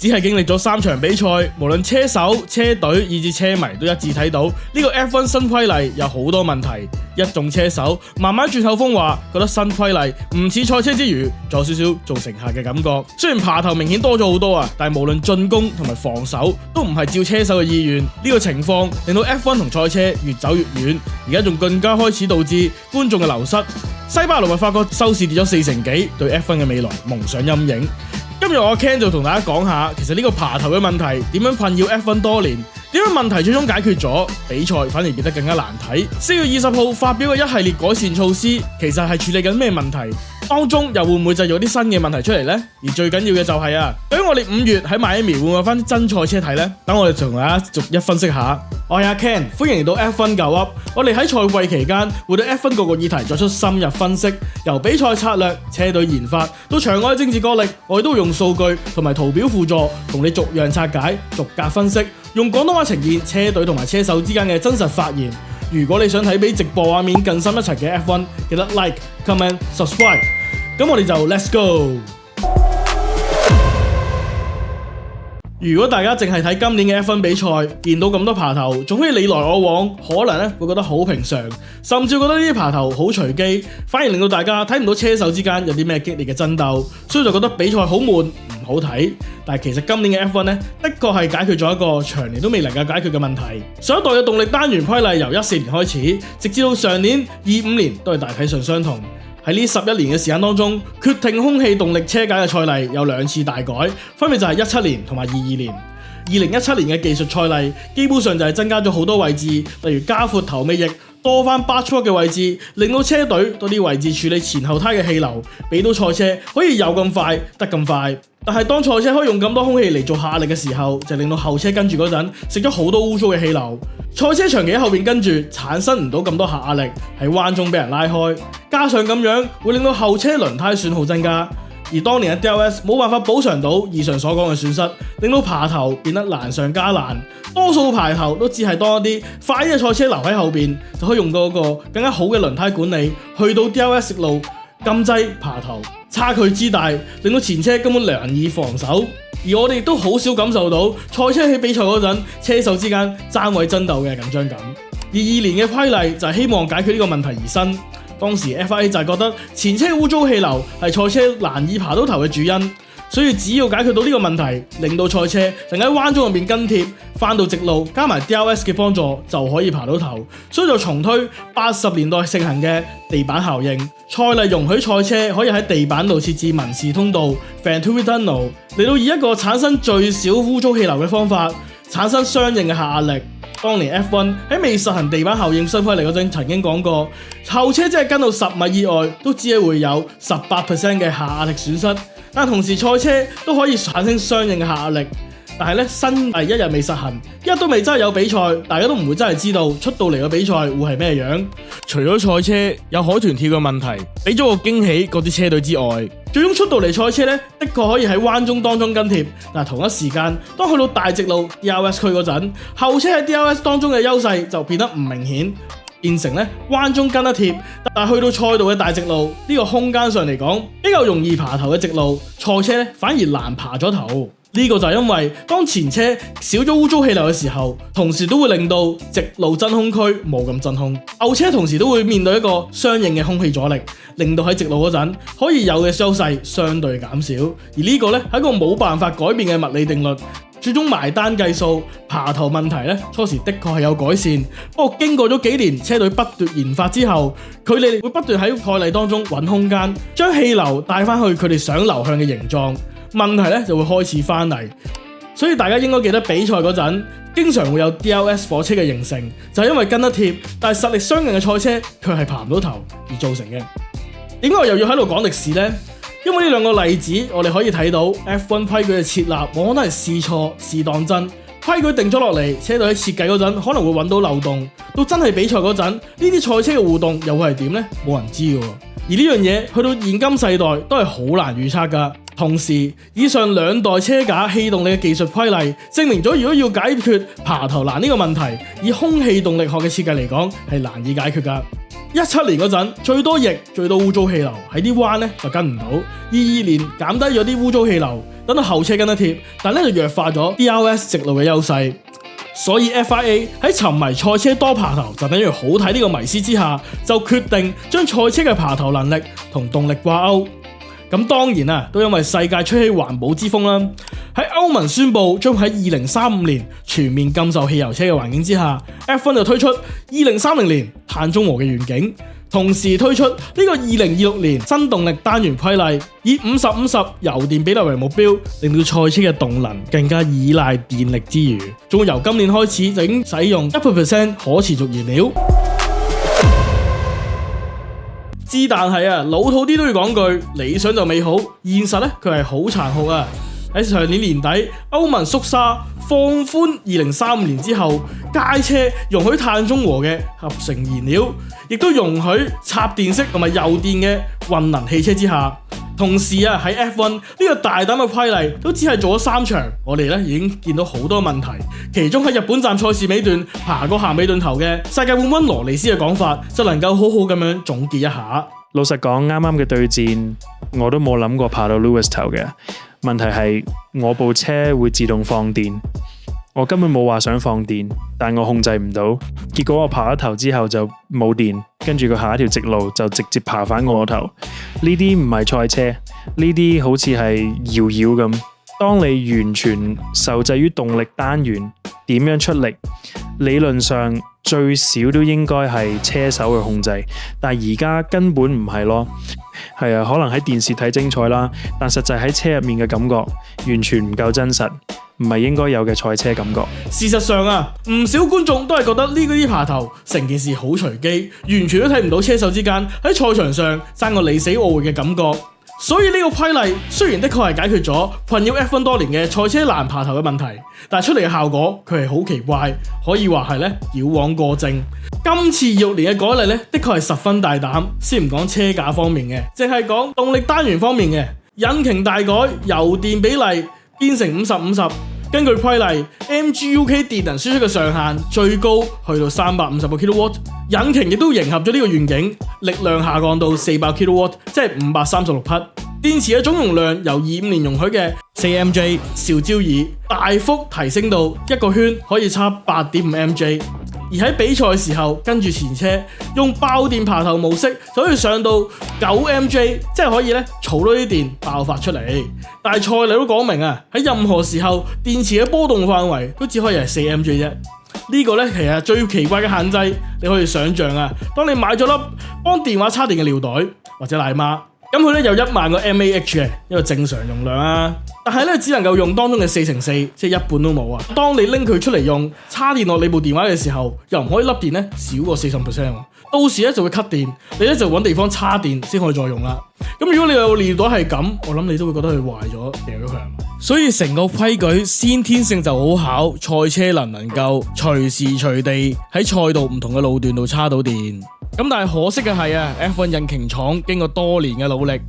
只係經歷咗3場比賽，無論車手、車隊以至車迷都一致睇到呢個 F1 新規例有好多問題。一眾車手慢慢轉口風話，覺得新規例唔似賽車之餘，仲有少少做乘客嘅感覺。雖然爬頭明顯多咗好多啊，但係無論進攻同埋防守都唔係照車手嘅意願。呢個情況令到 F1 同賽車越走越遠，而家仲更加開始導致觀眾嘅流失。西班牙咪發覺收視跌咗4成幾，對 F1 嘅未來蒙上陰影。今日我 Ken 就同大家講下，其實呢個爬頭嘅問題點樣困擾 F1 多年，點樣問題最終解決咗，比賽反而變得更加難睇。4月20號發表嘅一系列改善措施，其實係處理緊咩問題？當中又會唔會製造啲新嘅問題出嚟呢？而最緊要嘅就係究竟我哋5月喺邁阿密會唔會有翻啲真賽車睇呢？等我哋同大家逐一分析下。我係阿 Ken，歡迎嚟到 F1 9 Up。我哋喺賽季期間會對 F1 各個議題作出深入分析，由比賽策略、車隊研發到場外政治角力，我哋都會用數據同埋圖表輔助，同你逐樣拆解、逐格分析，用廣東話呈現車隊同埋車手之間嘅真實發言。如果你想睇比直播畫面更深一層嘅 F1，記得 Like、Comment、Subscribe。咁我哋就 Let's go。如果大家淨係睇今年嘅 F1 比賽，見到咁多爬頭，仲可以你來我往，可能會覺得好平常，甚至覺得呢啲爬頭好隨機，反而令到大家睇唔到車手之間有啲咩激烈嘅爭鬥，所以就覺得比賽好悶唔好睇。但係其實今年嘅 F1 呢，的確係解決咗一個長年都未能夠解決嘅問題。上一代嘅動力單元規例由14年開始，直至到上年25年都係大體上相同。喺呢11年嘅時間當中，決定空氣動力車架嘅賽例有2次大改，分別就係17年同埋22年。2017年嘅技術賽例基本上就係增加咗好多位置，例如加闊頭尾翼，多翻 Bartwood 嘅位置，令到車隊多啲位置處理前後胎嘅氣流，俾到賽車可以有咁快得咁快。但係當賽車可以用咁多空氣嚟做下壓力嘅時候，就令到後車跟住嗰陣食咗好多污糟嘅氣流。賽車長期喺後邊跟住，產生唔到咁多下壓力，喺彎中俾人拉開，加上咁樣會令到後車輪胎損耗增加。而當年嘅 DRS 冇辦法補償到以上所講嘅損失，令到爬頭變得難上加難。多數爬頭都只係當一啲快嘅賽車留喺後邊，就可以用到一個更加好嘅輪胎管理，去到 DRS 路禁制爬頭。差距之大，令到前車根本難以防守。而我哋亦都好少感受到賽車喺比賽嗰陣，車手之間爭位爭鬥嘅緊張感。而2年嘅規例就係希望解決呢個問題而生。當時 FIA 就係覺得前車污糟氣流係賽車難以爬到頭嘅主因，所以只要解決到呢個問題，令到賽車能喺彎中入面跟貼，翻到直路加埋 DRS 嘅幫助就可以爬到頭，所以就重推80年代盛行嘅地板效應。賽例容許賽車可以喺地板度設置民事通道 Venturi Tunnel， 嚟到以一個產生最少污糟氣流嘅方法，產生相應嘅下壓力。當年 F1 喺未實行地板效應新規例嗰陣，曾經講過，後車即係跟到10米以外，都只係會有18% 嘅下壓力損失，但同時賽車都可以產生相應嘅下壓力。但係咧，新例一日未實行，一日都未真係有比賽，大家都唔會真係知道出到嚟嘅比賽會係咩樣。除咗賽車有海豚跳嘅問題，俾咗個驚喜嗰啲車隊之外，最終出到嚟賽車咧，的確可以喺彎中當中跟貼。但同一時間，當去到大直路 DRS 區嗰陣，後車喺 DRS 當中嘅優勢就變得唔明顯，變成咧彎中跟得貼，但係去到賽道嘅大直路呢個空間上嚟講比較容易爬頭嘅直路，賽車咧反而難爬咗頭。呢個就係因為當前車少咗污糟氣流嘅時候，同時都會令到直路真空區冇咁真空，後車同時都會面對一個相應嘅空氣阻力，令到喺直路嗰陣可以有嘅優勢相對減少。而呢個咧係一個冇辦法改變嘅物理定律。最終埋單計數，爬頭問題咧初時的確係有改善，不過經過咗幾年車隊不斷研發之後，佢哋會不斷喺賽例當中揾空間，將氣流帶翻去佢哋想流向嘅形狀。問題咧就會開始翻嚟，所以大家應該記得比賽嗰陣，經常會有 DRS 火車嘅形成，就係因為跟得貼，但係實力相近嘅賽車卻係爬唔到頭而造成嘅。點解我又要喺度講歷史呢？因為呢兩個例子，我哋可以睇到 F1 規矩嘅設立往往都係試錯試當真，規矩定咗落嚟，車隊喺設計嗰陣可能會揾到漏洞，到真係比賽嗰陣，呢啲賽車嘅互動又會係點呢？冇人知嘅。而呢樣嘢去到現今世代都係好難預測㗎。同時，以上2代車架氣動力嘅技術規例，證明咗如果要解決爬頭難呢個問題，以空氣動力學嘅設計嚟講係難以解決㗎。17年嗰陣最多翼最多污糟氣流喺啲彎咧就跟唔到，22年減低咗啲污糟氣流，等到後車跟得貼，但咧就弱化咗 DRS 直路嘅優勢。所以 FIA 喺沉迷賽車多爬頭就等於好睇呢個迷思之下，就決定將賽車嘅爬頭能力同動力掛鈎。咁當然啊，都因為世界吹起環保之風啦。喺歐盟宣布將喺2035年全面禁售汽油車嘅環境之下，F1 就推出2030年碳中和嘅願景，同時推出呢個2026年新動力單元規例，以50-50油電比例為目標，令到賽車嘅動能更加依賴電力之餘，仲會由今年開始就已經使用100% 可持續燃料。但係啊，老土啲都要講句，理想就美好，現實咧佢係好殘酷啊！喺上年年底，歐盟縮沙放寬2035年之後，街車容許碳中和嘅合成燃料，亦都容許插電式同埋油電嘅混能汽車之下。同時啊，喺 F1 呢個大膽嘅規例都只係做咗3場，我哋咧已經見到好多問題。其中喺日本站賽事尾段爬過咸美頓頭嘅世界冠軍羅尼斯嘅講法，就能夠好好咁樣總結一下。老實講，啱啱嘅對戰我都冇諗過爬到 Lewis 頭嘅。問題係我部車會自動放電，我根本冇話想放電，但我控制唔到，結果我爬咗頭之後就冇電，跟住佢下一條直路就直接爬返我頭。呢啲唔係賽車，呢啲好似係搖搖咁。當你完全受制於動力單元點樣出力，理論上最少都應該係車手去控制，但係而家根本唔係咯。係啊，可能喺電視睇精彩啦，但實際喺車入面嘅感覺完全唔夠真實，唔係應該有嘅賽車感覺。事實上啊，唔少觀眾都係覺得呢啲爬頭成件事好隨機，完全都睇唔到車手之間喺賽場上爭個你死我活嘅感覺。所以呢個規例雖然的確係解決咗困擾 F1 多年嘅賽車難爬頭嘅問題，但係出嚟嘅效果佢係好奇怪，可以話係咧矯枉過正。今次2026年嘅改例咧，的確係十分大膽。先唔講車架方面嘅，淨係講動力單元方面嘅，引擎大改，油電比例變成50-50。根據規例 ，MGUK 電能輸出嘅上限最高去到350個 kW， 引擎亦都迎合咗呢個願景，力量下降到400 kW， 即係536匹。電池嘅總容量由25年容許嘅 4mJ 兆焦耳大幅提升到一個圈可以插 8.5mJ。而喺比賽時候，跟住前車用爆電爬頭模式就可以上到 9mJ， 即係可以咧儲多啲電爆發出嚟。但係賽例都講明啊，喺任何時候電池嘅波動範圍都只可以係 4mJ 啫。呢個咧其實最奇怪嘅限制，你可以想象啊，當你買咗粒幫電話插電嘅尿袋或者奶媽，咁佢咧有1萬個 mAh 嘅一個正常容量啊，但係咧只能夠用當中嘅4乘4，即係一半都冇啊。當你拎佢出嚟用插電落你部電話嘅時候，又唔可以粒電咧少過40%，到時咧就會 cut 電，你咧就揾地方插電先可以再用啦。咁如果你有尿袋係咁，我諗你都會覺得佢壞咗，掉咗佢。所以成個規矩先天性就好考賽車能唔能夠隨時隨地喺賽道唔同嘅路段度插到電。咁但係可惜嘅係啊 ，F1 引擎廠經過多年嘅努力，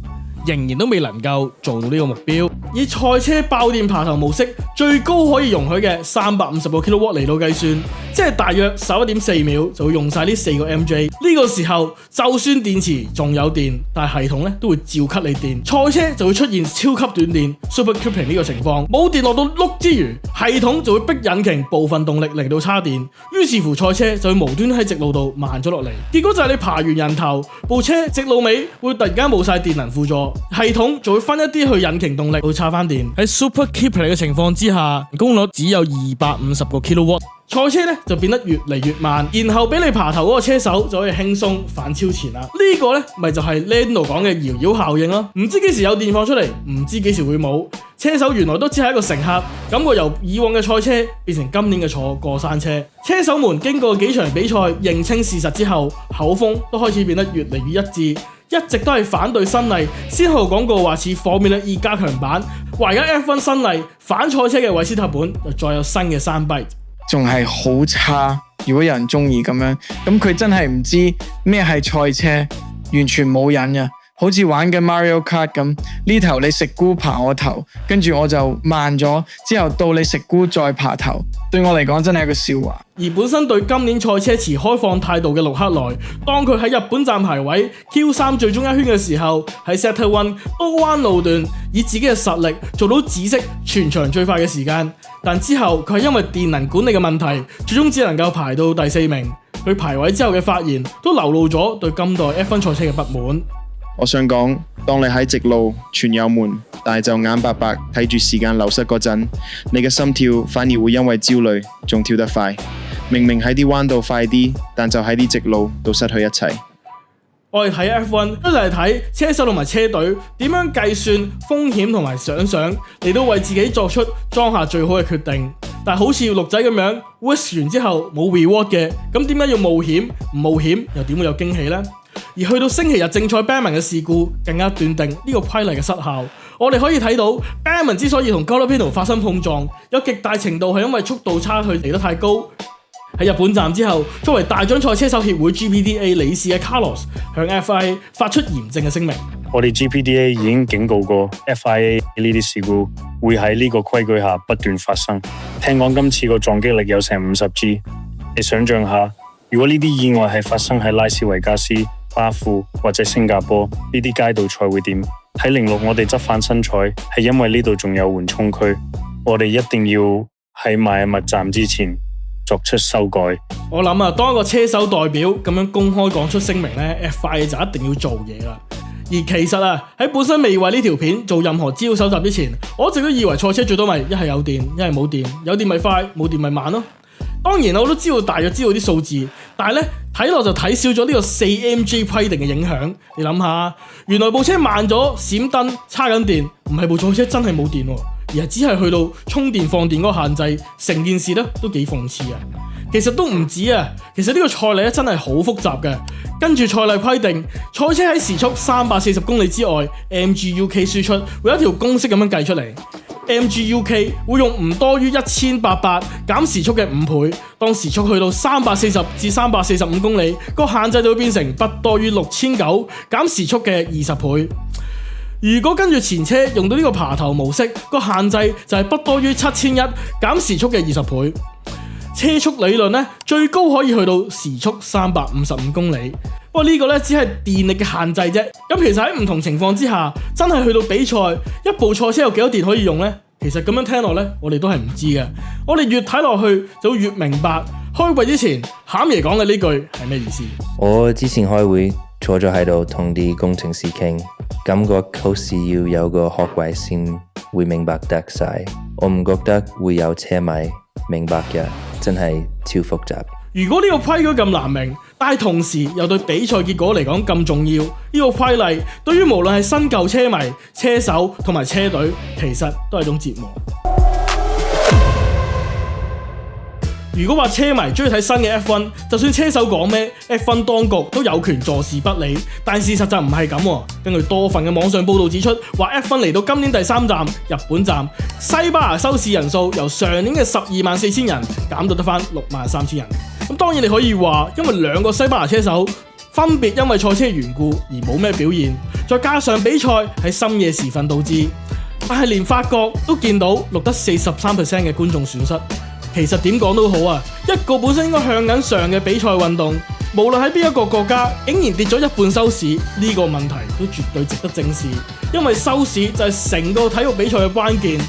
仍然都未能夠做到呢個目標。以賽車爆電爬頭模式最高可以容許嘅350個 kW 嚟到計算，即係大約11.4秒就會用晒呢4個 MJ。呢個時候就算電池仲有電，但係系統咧都會照 cut 你電，賽車就會出現超級短電 super clipping 呢個情況。冇電落到碌之餘，系統就會逼引擎部分動力嚟到叉電，於是乎賽車就會無端喺直路度慢咗落嚟。結果就係你爬完人頭，部車直路尾會突然間冇晒電能輔助，系統就會分一啲去引擎動力去插翻電。喺 super clipping 嘅情況之下，功率只有250個 kW。賽車咧就變得越嚟越慢，然後俾你爬頭嗰個車手就可以輕鬆反超前啦。呢個咧咪就係 Lando 講嘅搖搖效應咯。唔知幾時有電放出嚟，唔知幾時會冇。車手原來都只係一個乘客，感覺由以往嘅賽車變成今年嘅坐過山車。車手們經過幾場比賽認清事實之後，口風都開始變得越嚟越一致，一直都係反對新例，先後講過話似 Formula E 加強版，話而家 F1 新例反賽車嘅韋斯塔本就再有新嘅soundbite。仲係好差，如果有人中意咁樣，咁佢真係唔知咩係賽車，完全冇癮嘅。好似玩緊 Mario Kart 咁，呢頭你食菇爬我頭，跟住我就慢咗，之後到你食菇再爬頭，對我嚟講真係一個笑話。而本身對今年賽車持開放態度嘅盧克萊，當佢喺日本站排位 Q3 最終一圈嘅時候，喺 Sector 1多彎路段以自己嘅實力做到紫色全場最快嘅時間，但之後佢係因為電能管理嘅問題，最終只能夠排到第4名。佢排位之後嘅發言都流露咗對今代 F1 賽車嘅不滿。我想講，當你喺直路全油門，但係就眼白白睇住時間流失嗰陣，你嘅心跳反而會因為焦慮仲跳得快。明明喺啲彎道快啲，但就喺啲直路度失去一切。我哋睇 F1 都係睇車手同埋車隊點樣計算風險同埋想嚟到為自己作出當下最好嘅決定。但係好似鹿仔咁樣 risk 完之後冇 reward 嘅，咁點解要冒險？唔冒險又點會有驚喜呢？而去到星期日正賽 Banman 嘅事故，更加斷定呢個規例嘅失效。我哋可以睇到 Banman 之所以同 Colapinto 發生碰撞，有極大程度係因為速度差距嚟得太高。喺日本站之後，作為大獎賽車手協會 GPDA 理事嘅 Carlos 向 FIA 發出嚴正嘅聲明。我哋 GPDA 已經警告過 FIA 呢啲事故會喺呢個規矩下不斷發生。聽講今次個撞擊力有成50G，你想象下，如果呢啲意外係發生喺拉斯維加斯、巴庫或者新加坡呢啲街道賽會點？喺06我哋執翻新賽係因為呢度仲有緩衝區，我哋一定要喺邁阿密站之前作出修改。我諗啊，當一個車手代表咁樣公開講出聲明咧 ，FIA 就一定要做嘢啦。而其實啊，喺本身未為呢條片做任何資料搜集之前，我一直都以為賽車最多咪一係有電，一係冇電，有電咪快，冇電咪慢咯。當然我都知道大約知道啲數字，但係咧睇落就睇少咗呢個4mg 規定嘅影響。你諗下，原來部車慢咗閃燈叉緊電，唔係部賽車真係冇電，而係只係去到充電放電嗰個限制，成件事咧都幾諷刺啊！其實都唔止啊，其實呢個賽例咧真係好複雜嘅。跟住賽例規定，賽車喺時速340公里之外 ，MGUK 輸出會有一條公式咁樣計出嚟。MGUK 會用唔多於1800減時速嘅5倍，當時速去到340至345公里，個限制就會變成不多於6900減時速嘅20倍。如果跟住前車用到呢個爬頭模式，個限制就係不多於7100減時速嘅20倍。車速理論咧最高可以去到時速355公里，不過呢個咧只係電力嘅限制啫。咁其實喺唔同情況之下，真係去到比賽，一部賽車有幾多電可以用呢？其實咁樣聽落咧，我哋都係唔知嘅。我哋越睇落去就越明白開會之前餡爺講嘅呢句係咩意思。我之前開會坐咗喺度同啲工程師傾，感覺好似要有個學位先會明白得晒。我唔覺得會有車迷明白嘅，真係超複雜。如果呢個規矩咁難明，但係同時又對比賽結果嚟講咁重要，呢個規例對於無論係新舊車迷、車手同埋車隊，其實都係一種折磨。如果話車迷中意睇新嘅 F1，就算車手講咩 ，F1 當局都有權坐視不理。但事實就唔係咁。根據多份嘅網上報道指出，話 F1 嚟到今年第3站日本站，西班牙收視人數由上年嘅124000人減到得返63000人。咁當然你可以話，因為兩個西班牙車手分別因為賽車緣故而冇咩表現，再加上比賽喺深夜時分導致，但係連法國都見到錄得43% 嘅觀眾損失。其實點講都好啊，一個本身應該向緊上嘅比賽運動，無論喺邊一個國家，竟然跌咗一半收視，呢個問題都絕對值得正視。因為收視就係成個體育比賽嘅關鍵，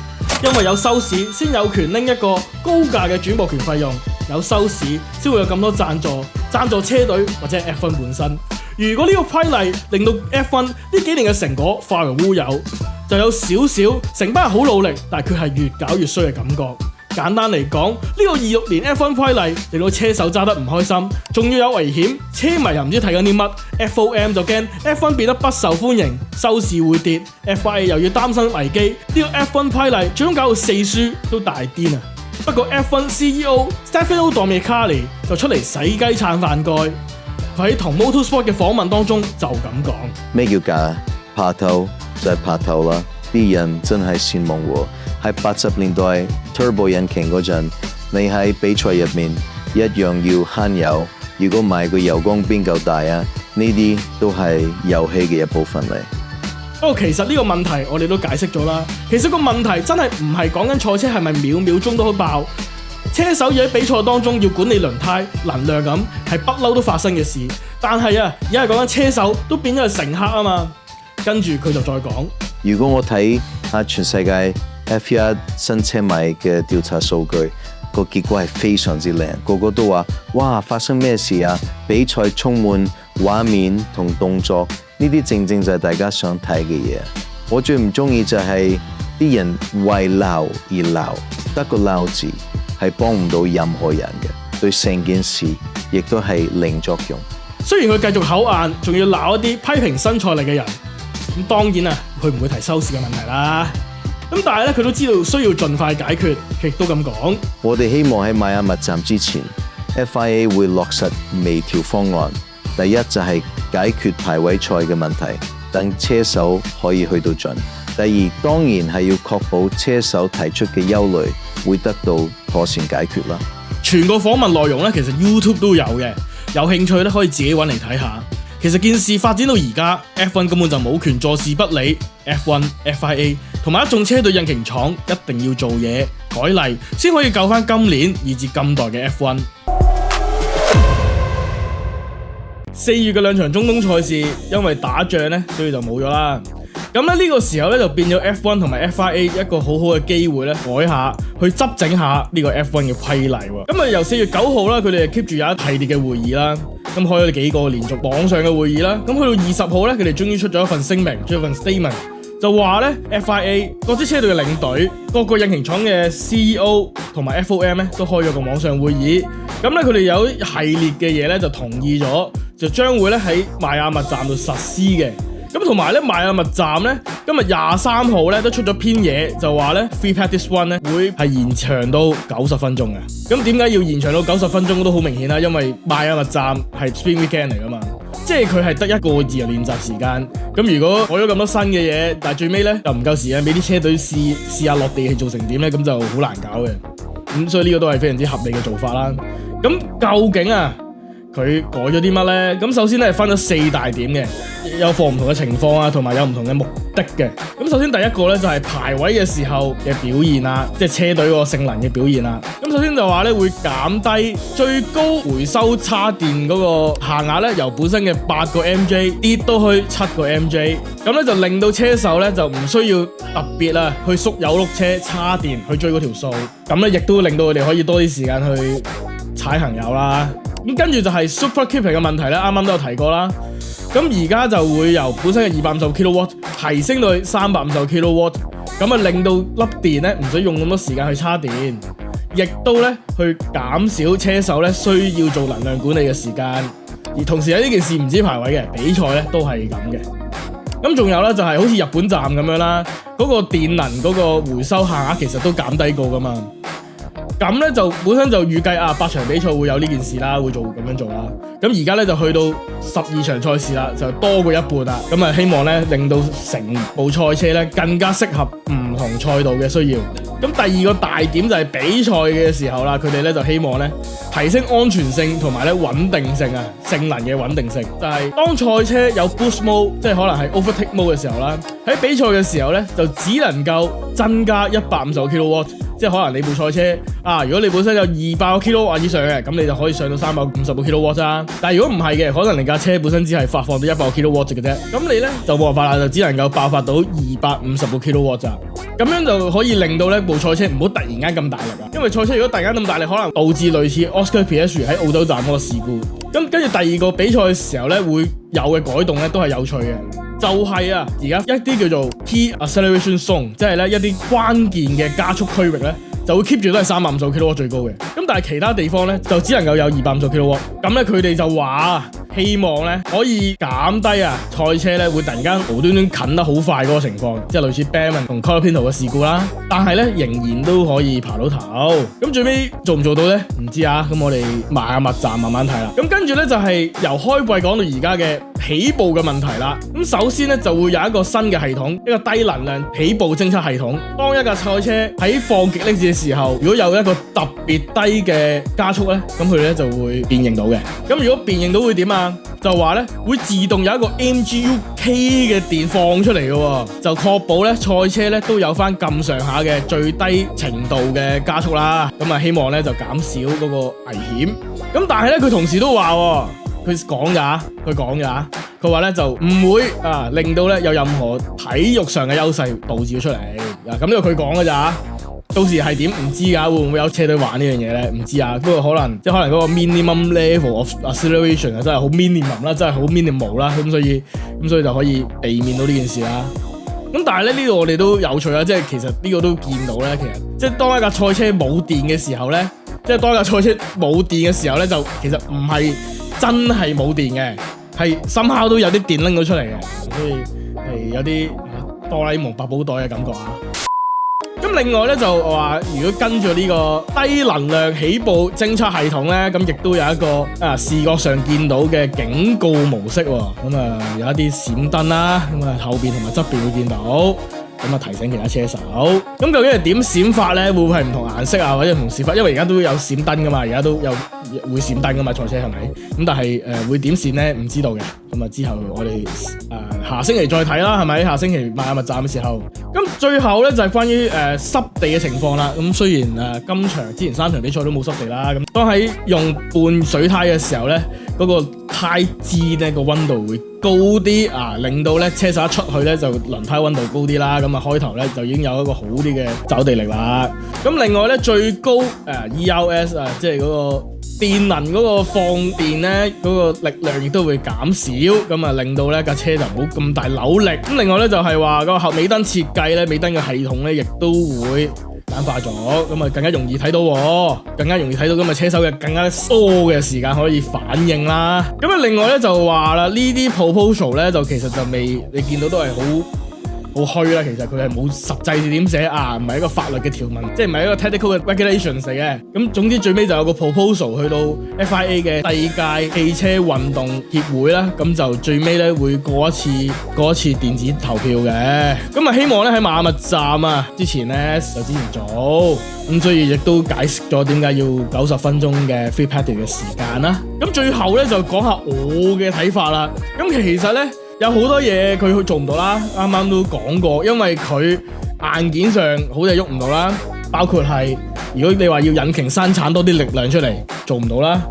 因為有收視先有權拎一個高價嘅轉播權費用，有收視先會有咁多贊助車隊或者 F1 本身。如果呢個規例令到 F1 呢幾年嘅成果化為烏有，就有少少成班人好努力，但係佢係越搞越衰嘅感覺。簡單嚟講，呢個26年 F1 規例令到車手揸得唔開心，仲要有危險，車迷又唔知睇緊啲乜 ，FOM 就驚 F1 變得不受歡迎，收視會跌 ，FIA 又要擔心危機，呢個 F1 規例最終搞到4輸都大癲啊！不過 F1 CEO Stefano Domenicali 就出嚟洗雞撐飯蓋，佢喺同 Motorsport 嘅訪問當中就咁講：咩叫假？爬頭就係爬頭啦，啲人真係羨慕喎。喺80年代 Turbo 引擎嗰陣，你喺比賽入面一樣要慳油。如果唔係個油缸邊夠大啊？呢啲都係遊戲嘅一部分嚟。不過其實呢個問題我哋都解釋咗啦。其實個問題真係唔係講緊賽車係咪秒秒鐘都好爆，車手要喺比賽當中要管理輪胎能量咁，係不嬲都發生嘅事。但係啊，而家係講緊車手都變咗係乘客啊嘛。跟住佢就再講，如果我睇下全世界 F1 新車迷嘅調查數據，個結果係非常之靚，個個都話：哇，發生咩事啊？比賽充滿畫面同動作，呢啲正正就係大家想睇嘅嘢。我最唔中意就係啲人為鬧而鬧，得個鬧字係幫唔到任何人嘅，對成件事亦都係零作用。雖然佢繼續口硬，仲要鬧一啲批評新賽例嘅人。咁當然啊，佢唔會提收視嘅問題啦。咁但係咧，佢都知道需要盡快解決，佢亦都咁講。我哋希望喺邁阿密站之前 ，FIA 會落實微調方案。第一就係解決排位賽嘅問題，等車手可以去到盡。第二當然係要確保車手提出嘅憂慮會得到妥善解決啦。全個訪問內容咧，其實 YouTube 都有嘅，有興趣咧可以自己揾嚟睇下。其實件事發展到而家 ，F1 根本就冇權坐視不理。F1、FIA 同埋一眾車隊引擎廠一定要做嘢改例，先可以救翻今年以至今代嘅 F1。4月嘅兩場中東賽事，因為打仗咧，所以就冇咗啦。咁咧呢個時候咧就變咗 F1 同埋 FIA 一個好好嘅機會咧，改下去執整下呢個 F1 嘅規例喎。咁啊由4月9號啦，佢哋 keep 住有一系列嘅會議啦，咁開咗幾個連續網上嘅會議啦。咁去到20號咧，佢哋終於出咗一份聲明，出咗份 statement， 就話咧 FIA 各支車隊嘅領隊、各個引擎廠嘅 CEO 同埋 FOM 咧都開咗個網上會議。咁咧佢哋有一系列嘅嘢咧就同意咗，就將會咧喺邁阿密站度實施嘅。咁同埋咧，邁阿密站咧，今日23號咧都出咗篇嘢，就話咧 Free Practice 1咧會係延長到90分鐘嘅。咁點解要延長到90分鐘都好明顯啦，因為邁阿密站係 Spring Weekend 嚟噶嘛，即係佢係得一個自由練習時間。咁如果改咗咁多新嘅嘢，但係最尾咧又唔夠時間俾啲車隊試下落地氣做成點咧，咁就好難搞嘅。咁所以呢個都係非常之合理嘅做法啦。咁究竟啊，佢改咗啲乜呢？咁首先咧係分咗4大點嘅，有放唔同嘅情況啊，同埋有唔同嘅目的嘅。咁首先第一個咧就係排位嘅時候嘅表現啊，即係車隊個性能嘅表現啊。咁首先就話咧會減低最高回收叉電嗰個限額咧，由本身嘅8個 MJ 跌到去7個 MJ。咁咧就令到車手咧就唔需要特別啊去縮有碌車叉電去追嗰條數。咁咧亦都令到佢哋可以多啲時間去踩朋友啦。咁跟住就係 Super Keeping 嘅問題咧，啱啱都有提過啦。咁而家就會由本身嘅250 kW 提升到去350 kW， 咁啊令到粒電咧唔使用咁多時間去叉電，亦都咧去減少車手咧需要做能量管理嘅時間。而同時喺呢件事唔止排位嘅，比賽咧都係咁嘅。咁仲有咧就係好似日本站咁樣啦，嗰個電能嗰個回收限額其實都減低過噶嘛。咁咧就本身就預計8場比賽會有呢件事啦，會做咁樣做啦。咁而家咧就去到12場賽事啦，就多過一半啦。咁啊希望咧令到成部賽車咧更加適合唔同賽道嘅需要。咁第二個大點就係比賽嘅時候啦，佢哋咧就希望咧提升安全性同埋咧穩定性啊，性能嘅穩定性。就係當賽車有 boost mode， 即係可能係 overtake mode 嘅時候啦，喺比賽嘅時候咧就只能夠增加150 kW。即係可能你部賽車如果你本身有200個 kW 以上嘅，咁你就可以上到350個 kW 啦。但係如果唔係嘅，可能你架車本身只係發放到100個 kW 嘅啫，咁你咧就冇辦法啦，就只能夠爆發到250個 kW 咋。咁樣就可以令到呢部賽車唔好突然間咁大力啊，因為賽車如果突然間咁大力，可能導致類似 Oscar Piastri 喺澳洲站嗰個事故。咁跟住第二個比賽嘅時候咧，會有嘅改動咧都係有趣嘅。就係而家一啲叫做 Key Acceleration Zone， 即係咧一啲關鍵嘅加速區域咧，就會 keep 住都係350 kW 最高嘅。咁但係其他地方咧就只能夠有250 kW。咁咧佢哋就話希望咧可以減低賽車咧會突然間無端端近得好快嗰個情況，即係類似 Bellman 同 Colapinto 嘅事故啦。但係咧仍然都可以爬到頭。咁最尾做唔做到咧？唔知啊。咁我哋邁阿密站慢慢睇啦。咁跟住咧就係由開季講到而家嘅起步嘅問題啦。咁首先咧就會有一個新嘅系統，一個低能量起步偵測系統。當一架賽車喺放極力子嘅時候，如果有一個特別低嘅加速咧，咁佢咧就會辨認到嘅。咁如果辨認到會點啊？就話咧會自動有一個 MGU-K 嘅電放出嚟嘅，就確保咧賽車咧都有翻咁上下嘅最低程度嘅加速啦。咁啊希望咧就減少嗰個危險。咁但係咧佢同時都話，佢講佢話咧就唔會令到咧有任何體育上嘅優勢導致咗出嚟。咁呢個佢講嘅咋。到時係點唔知㗎，會唔會有車隊玩呢樣嘢咧？唔知啊，不過可能嗰個 minimum level of acceleration 真係好 minimum 啦，真係好 minimal 啦，咁所以就可以避免到呢件事啦。咁但係咧呢度我哋都有趣啦，即係其實呢個都見到咧，其實即係當一架賽車冇電嘅時候咧，就其實唔係真係冇電嘅，係somehow都有啲電拎到出嚟嘅，所以係有啲哆啦 A 夢百寶袋嘅感覺啊。咁另外咧就話，如果跟住呢個低能量起步偵測系統咧，咁亦都有一個視覺上見到嘅警告模式喎。咁有一啲閃燈啦，咁後邊同埋側邊會見到，咁提醒其他車手。咁究竟係點閃法咧？會唔會係唔同顏色啊，或者唔同閃法？因為而家都有閃燈噶嘛，而家都有會閃燈噶嘛，賽車係咪？咁但係會點閃咧？唔知道嘅。咁之後我哋下星期再睇啦，係咪？下星期邁阿密站嘅時候，咁最後咧就係關於濕地嘅情況啦。咁雖然今場之前3場比賽都冇濕地啦，咁當喺用半水胎嘅時候咧，嗰個胎脂咧個溫度會高啲令到咧車手一出去咧就輪胎溫度高啲啦。咁開頭咧就已經有一個好啲嘅走地力啦。咁另外咧最高ERS 即係嗰個電能嗰個放電咧嗰個力量亦都會減少，咁令到咧架車就冇咁大扭力。咁另外咧就係話個後尾燈設計咧，尾燈嘅系統咧亦都會簡化咗，咁更加容易睇到，咁車手嘅更加疏嘅時間可以反應啦。咁另外咧就話啦，呢啲 proposal 咧就其實就未你見到都係好虛啦，其實佢係冇實際點寫唔係一個法律嘅條文，即係唔係一個 technical 嘅 regulations 嚟嘅。咁總之最尾就有個 proposal 去到 FIA 嘅第二屆汽車運動協會啦，咁就最尾咧會過一次電子投票嘅。咁希望咧喺邁阿密站之前咧就之前做，咁所以亦都解釋咗點解要90分鐘嘅 free practice 嘅時間啦。咁最後咧就講下我嘅睇法啦。咁其實咧有好多嘢佢做唔到啦，啱啱都講過，因為佢硬件上好似喐唔到啦，包括係如果你話要引擎生產多啲力量出嚟，做唔到啦，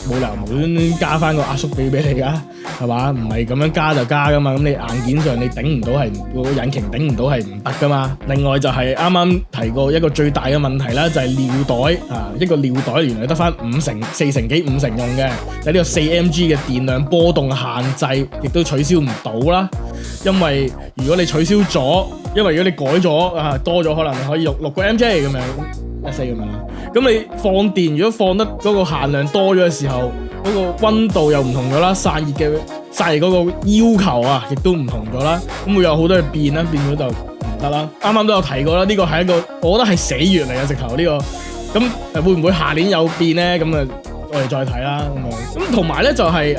冇理由無端端加翻個壓縮比俾你噶，係嘛？唔係咁樣加就加噶嘛，咁你硬件上你頂唔到係個引擎頂唔到係唔得噶嘛。另外就係啱啱提過一個最大嘅問題啦，就係尿袋一個尿袋原來得翻4成幾5成用嘅，就呢個4mg 嘅電量波動限制，亦都取消唔到啦。因為如果你取消咗，因為如果你改咗多咗，可能你可以用6個 mg 咁樣，14咁樣啦。咁你放電如果放得嗰個限量多咗嘅時候，嗰個溫度又唔同咗啦，散熱嗰個要求亦都唔同咗啦。咁會有好多嘢變啦，變咗就唔得啦。啱啱都有提過啦，呢個係一個我覺得係死穴嚟嘅直頭呢個。咁會唔會下年有變咧？咁我哋再睇啦咁樣。咁同埋咧就係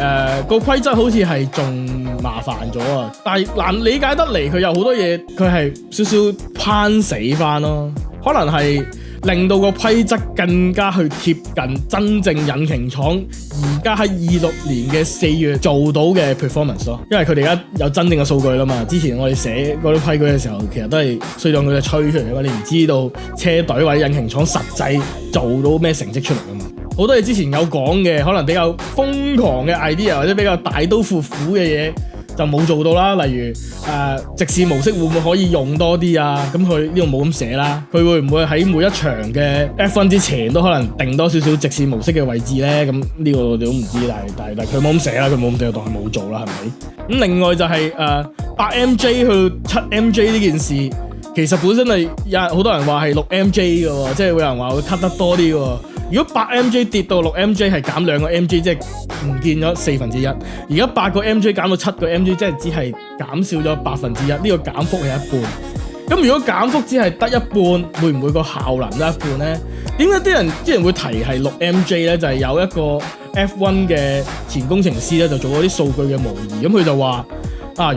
個規則好似係仲麻煩咗啊！但係難理解得嚟，佢有好多嘢佢係少少攀死翻咯，可能係令到個規則更加去貼近真正引擎廠而家喺26年嘅4月做到嘅 performance 咯。因為佢哋而家有真正嘅數據啦嘛。之前我哋寫嗰啲規矩嘅時候，其實都係衰當佢哋吹出嚟嘅嘛，你唔知道車隊或者引擎廠實際做到咩成績出嚟啊嘛。好多嘢之前有講嘅，可能比較瘋狂嘅 idea 或者比較大刀闊斧嘅嘢就冇做到啦。例如直視模式會唔會可以用多啲啊？咁佢呢度冇咁寫啦。佢會唔會喺每一場嘅 F1 之前都可能定多少少直視模式嘅位置咧？咁呢個我哋都唔知，但係佢冇咁寫啦，佢冇咁寫，當係冇做啦，係咪？咁另外就係8mj 去7mj 呢件事，其實本身係有好多人話係6mj 嘅喎，即係有人話會 cut 得多啲喎。如果8mj 跌到6mj 係減2個 mj， 即係唔見咗1/4。而家8個 mj 減到7個 mj， 即係只係減少咗1/1。呢個減幅係一半。咁如果減幅只係得一半，會唔會個效能得一半咧？點解啲人之前會提係6mj 咧？就係有一個 F1 嘅前工程師咧就做咗啲數據嘅模擬，咁佢就話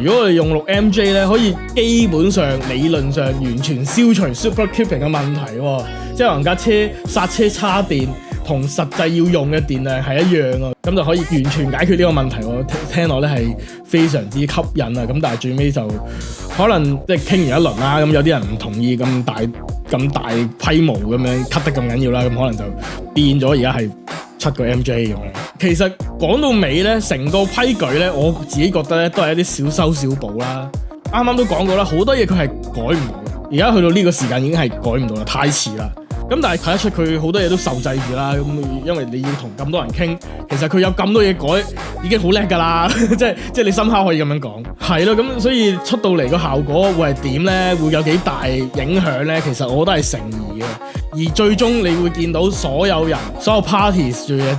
如果我哋用 6MJ 咧，可以基本上理論上完全消除 super clipping 嘅問題喎，即係可能架車剎車叉電同實際要用嘅電量係一樣啊，咁就可以完全解決呢個問題喎。聽落咧係非常之吸引啊，咁但係最尾就可能即係傾完一輪啦，咁有啲人唔同意咁大規模咁樣 cut 得咁緊要啦，咁可能就變咗而家係7個 MJ 咁樣。其實講到尾咧，成個規矩咧，我自己覺得咧都係一啲小修小補啦。啱啱都講過啦，好多嘢佢係改唔到嘅，而家去到呢個時間已經係改唔到啦，太遲啦。咁但係睇得出佢好多嘢都受制住啦，咁因為你要同咁多人傾，其實佢有咁多嘢改已經好叻㗎啦，即係你深刻可以咁樣講，係咯，咁所以出到嚟個效果會係點呢？會有幾大影響呢？其實我都係成疑嘅，而最終你會見到所有人、所有 parties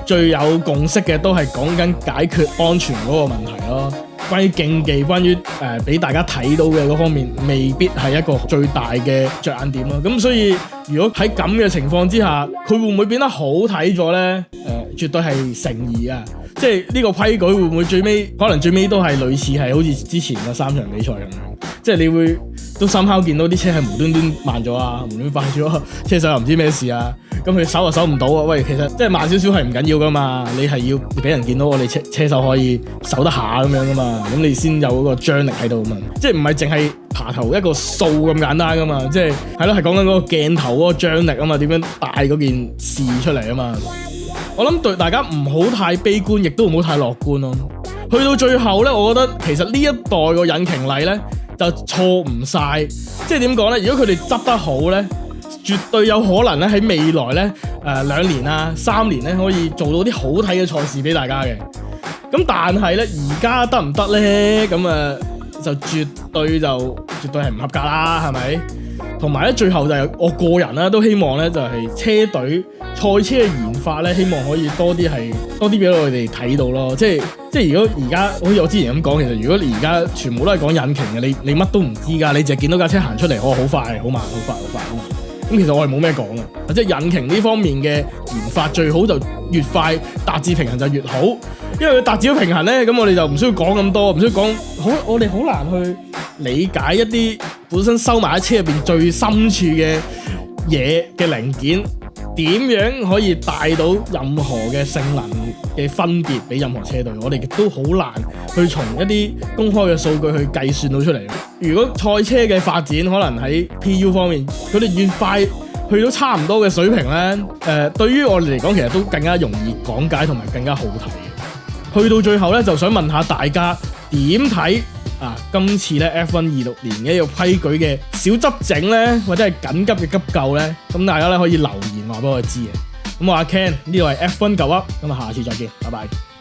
最有共識嘅都係講緊解決安全嗰個問題咯。關於競技，關於俾大家睇到嘅嗰方面，未必係一個最大嘅着眼點咯。咁所以如果喺咁嘅情況之下，佢會唔會變得好睇咗呢？絕對係成疑啊！即係呢個規矩會唔會可能最尾都係類似係好似之前嘅3場比賽咁樣，即係你會都深刻見到啲車係無端端慢咗啊，無端端快咗，車手又唔知咩事啊，咁佢手又手唔到啊！喂，其實即係慢少少係唔緊要噶嘛，你係要俾人見到我哋車手可以守得下咁樣噶嘛，咁你先有嗰個張力喺度嘛，即係唔係淨係爬頭一個數咁簡單噶嘛，即係係講緊嗰個鏡頭嗰個張力啊嘛，點樣帶嗰件事出嚟啊嘛。我諗對大家唔好太悲觀，亦都唔好太樂觀咯。去到最後呢，我覺得其實呢一代個引擎力呢就錯唔晒，即係點講呢？如果佢哋執得好呢，絕對有可能咧喺未來呢2年啊3年呢可以做到啲好睇嘅賽事俾大家嘅。咁但係呢，而家得唔得呢？咁就絕對係唔合格啦，係咪？同埋咧，最後就係我個人啦，都希望咧就係車隊賽車嘅研發咧，希望可以多啲俾我哋睇到咯。即係如果而家好似我之前咁講，其實如果你而家全部都係講引擎嘅，你乜都唔知㗎，你淨係見到架車行出嚟，好快、好慢、好快、好快。咁其實我係冇咩講嘅，即係引擎呢方面嘅研發最好就越快達至平衡就越好，因為佢達至咗平衡咧，咁我哋就唔需要講咁多，唔需要講我哋好難去理解一啲本身收埋喺車入邊最深處嘅嘢嘅零件，點樣可以帶到任何嘅性能嘅分別俾任何車隊，我哋亦都好難去從一啲公開嘅數據去計算到出嚟。如果賽車嘅發展可能喺 PU 方面，佢哋越快去到差唔多嘅水平呢，對於我哋嚟講其實都更加容易講解同埋更加好睇嘅。去到最後呢，就想問下大家點睇今次咧 F1 26年嘅一個規矩嘅小執整呢，或者係緊急嘅急救呢？咁大家咧可以留言話俾我知嘅。咁我阿 Ken 呢度係 F1 9up，咁下次再見，拜拜。